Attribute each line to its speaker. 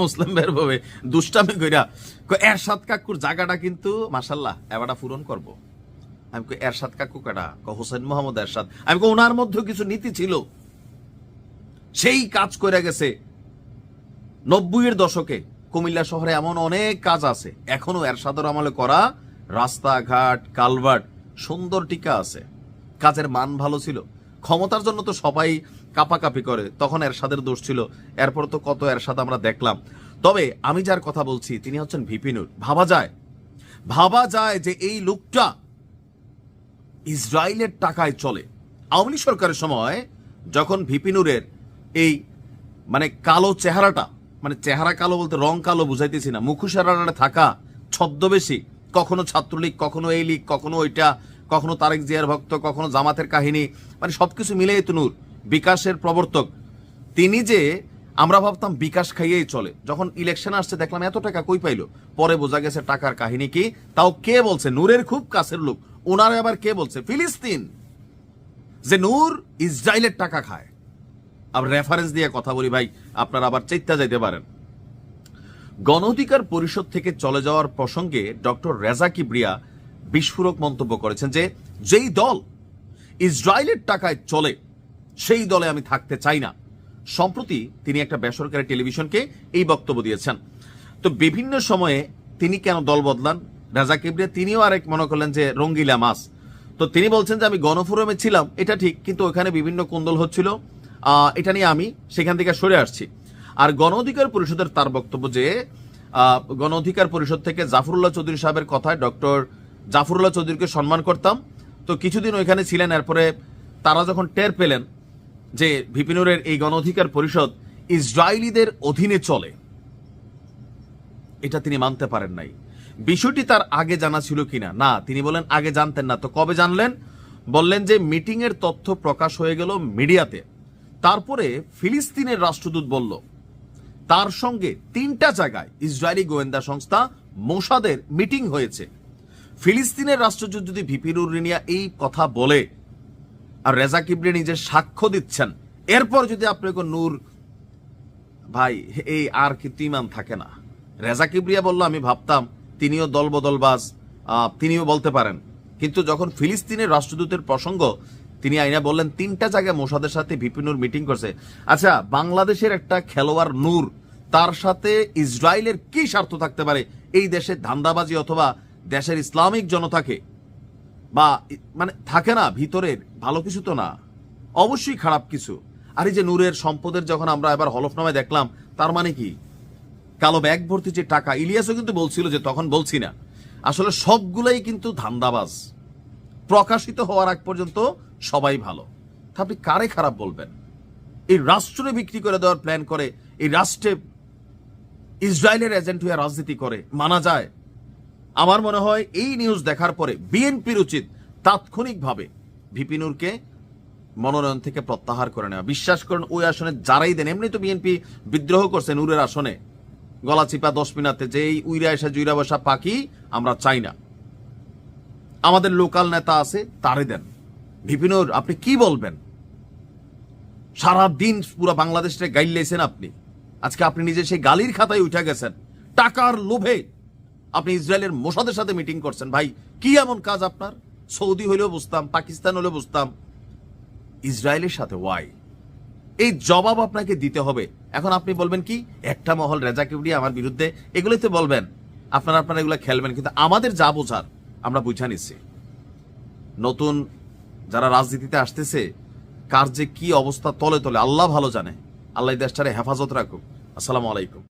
Speaker 1: মুসলিম বের হবে দুষ্টামি কইরা এরশাদ কাকুর জায়গাটা কিন্তু মাশাল্লাহ এবারটা পূরণ করব। আমি এরশাদ কাকু কাটা হোসেন মোহাম্মদ এরশাদ, আমি ওনার মধ্যে কিছু নীতি ছিল, সেই কাজ করে গেছে। 90-এর দশকে কুমিল্লা শহরে এমন অনেক কাজ আছে এখনো এরশাদের আমলে করা, রাস্তাঘাট কালভার্ট সুন্দর টিকা আছে, কাজের মান ভালো ছিল। ক্ষমতার জন্য তো সবাই কাপাকাপি করে, তখন এরশাদের দোষ ছিল, এরপর তো কত এরশাদ আমরা দেখলাম। তবে আমি যার কথা বলছি তিনি হচ্ছেন ভিপি নূর। ভাবা যায় যে এই লোকটা ইসরায়েলের টাকায় চলে। আওয়ামী লীগ সরকারের সময় যখন ভিপি নূরের এই কালো চেহারাটা, চেহারা কালো বলতে রং কালো বুঝাইতেছি না, মুখোশের থাকা ছদ্মবেশী, কখনো ছাত্রলীগ, কখনো এই লীগ, কখনো ওইটা, কখনো তারেক জিয়ার ভক্ত, কখনো জামাতের কাহিনী, সবকিছু মিলে তো নূর বিকাশের প্রবর্তক। তিনি যে আমরা ভাবতাম বিকাশ খাইয়েই চলে, যখন ইলেকশন আসছে দেখলাম এত টাকা কই পাইলো, পরে বোঝা গেছে টাকার কাহিনী কি। তাও কে বলছে? নূরের খুব কাছের লোক, ওনারে আবার কে বলছে? ফিলিস্তিন, যে নূর ইসরায়েলের টাকা খায়। আবার রেফারেন্স দিয়ে কথা বলি ভাই, আপনারা আবার চেষ্টা যাইতে পারেন। গণ অধিকার পরিষদ থেকে চলে যাওয়ার প্রসঙ্গে ডক্টর রেজা কিবরিয়া বিস্ফোরক মন্তব্য করেছেন যে যেই দল ইসরায়েলের টাকায় চলে সেই দলে আমি থাকতে চাই না। সম্প্রতি তিনি একটা বেসরকারি টেলিভিশনকে এই বক্তব্য দিয়েছেন। তো বিভিন্ন সময়ে তিনি কেন দল বদলান রেজা কিবরিয়া, তিনিও আরেক মনে করলেন যে রঙ্গিলা মাছ। তো তিনি বলছেন যে আমি গণফোরামে ছিলাম, এটা ঠিক, কিন্তু ওখানে বিভিন্ন কোন্দল হচ্ছিল, এটা নিয়ে আমি সেখান থেকে সরে আসছি। আর গণ অধিকার পরিষদের তার বক্তব্য যে গণ অধিকার পরিষদ থেকে জাফরুল্লাহ চৌধুরী সাহেবের কথায় ডক্টর জাফরুল্লাহ চৌধুরীকে সম্মান করতাম। তো কিছুদিন ওইখানে ছিলেন, এরপরে তারা যখন টের পেলেন যে ভিপি নূরের এই গণ অধিকার পরিষদ ইসরায়েলিদের অধীনে চলে, এটা তিনি মানতে পারেন নাই। বিষয়টি তার আগে জানা ছিল কিনা, না, তিনি বলেন আগে জানতেন না। তো কবে জানলেন? বললেন যে মিটিং এর তথ্য প্রকাশ হয়ে গেল মিডিয়াতে, তারপরে ফিলিস্তিনের রাষ্ট্রদূত বলল তার সঙ্গে 3টা জায়গায় ইসরায়েলি গোয়েন্দা সংস্থা মোসাদের মিটিং হয়েছে। ফিলিস্তিনের রাষ্ট্রদূত যদি ভিপি নূর নিয়ে এই কথা বলে আর রেজা কিবরিয়া নিজে সাক্ষ্য দিচ্ছেন, এরপর যদি আপনাকে নূর ভাই এই আর কিন্তু ইমান থাকে না। রেজা কিবরিয়া বলল আমি ভাবতাম তিনিও দলবদলবাজ, তিনিও বলতে পারেন, কিন্তু যখন ফিলিস্তিনের রাষ্ট্রদূতের প্রসঙ্গ তিনি আইনা বললেন 3টা জায়গায় মোসাদের সাথে ভিপি নূর মিটিং করছে। আচ্ছা, বাংলাদেশের একটা খেলোয়াড় নূর, তার সাথে ইসরায়েলের কি স্বার্থ থাকতে পারে? এই দেশে ধান্দাবাজি অথবা দেশের ইসলামিক জনতাকে বা থাকে না ভিতরের ভালো কিছু তো না, অবশ্যই খারাপ কিছু। আর এই যে নূরের সম্পদের যখন আমরা এবার হলফনামায় দেখলাম, তার মানে কি কালো ব্যাগ ভর্তি যে টাকা, ইলিয়াসও কিন্তু বলছিল যে তখন বলছি না, আসলে সবগুলাই কিন্তু ধান্দাবাজ। প্রকাশিত হওয়ার আগ পর্যন্ত সবাই ভালো, আপনি কারে খারাপ বলবেন? এই রাষ্ট্রে বিক্রি করে দেওয়ার প্ল্যান করে, এই রাষ্ট্রে ইসরায়েলের এজেন্ট হয়ে রাজনীতি করে, মানা যায়? আমার মনে হয় এই নিউজ দেখার পরে বিএনপির উচিত তাৎক্ষণিকভাবে ভিপি নূরকে মনোনয়ন থেকে প্রত্যাহার করে নেওয়া। বিশ্বাস করেন ওই আসনে যারাই দেন, এমনি তো বিএনপি বিদ্রোহ করছে নূরের আসনে, গলা চিপা 10 মিনিটে, যে এই উইরা এসা জুইরা বসা পাখি আমরা চাই না। আমাদের লোকাল নেতা আছে, তারে দেন। ভিপি নূর আপনি কি বলবেন? সারাদিন পুরো বাংলাদেশে গাইলেছেন আপনি, আজকে আপনি নিজে সেই গালির খাতায় উঠে গেছেন। টাকার লোভে আপনি ইসরায়েলের মোসাদের সাথে মিটিং করছেন। ভাই কি এমন কাজ আপনার? সৌদি হইলেও বুঝতাম, পাকিস্তান হলেও বুঝতাম, ইসরায়েলের সাথে ওয়াই? এই জবাব আপনাকে দিতে হবে। এখন আপনি বলবেন কি একটা মহল রেজা কিবরিয়া আমার বিরুদ্ধে, এগুলোই তো বলবেন, আপনারা এগুলো খেলবেন, কিন্তু আমাদের যা বোঝার আমরা বুঝা নিচ্ছি। নতুন যারা রাজনীতিতে আসতেছে কার যে কি অবস্থা তলে তলে আল্লাহ ভালো জানে। আল্লাহ দেশটারে হেফাজত রাখুক। আসসালামু আলাইকুম।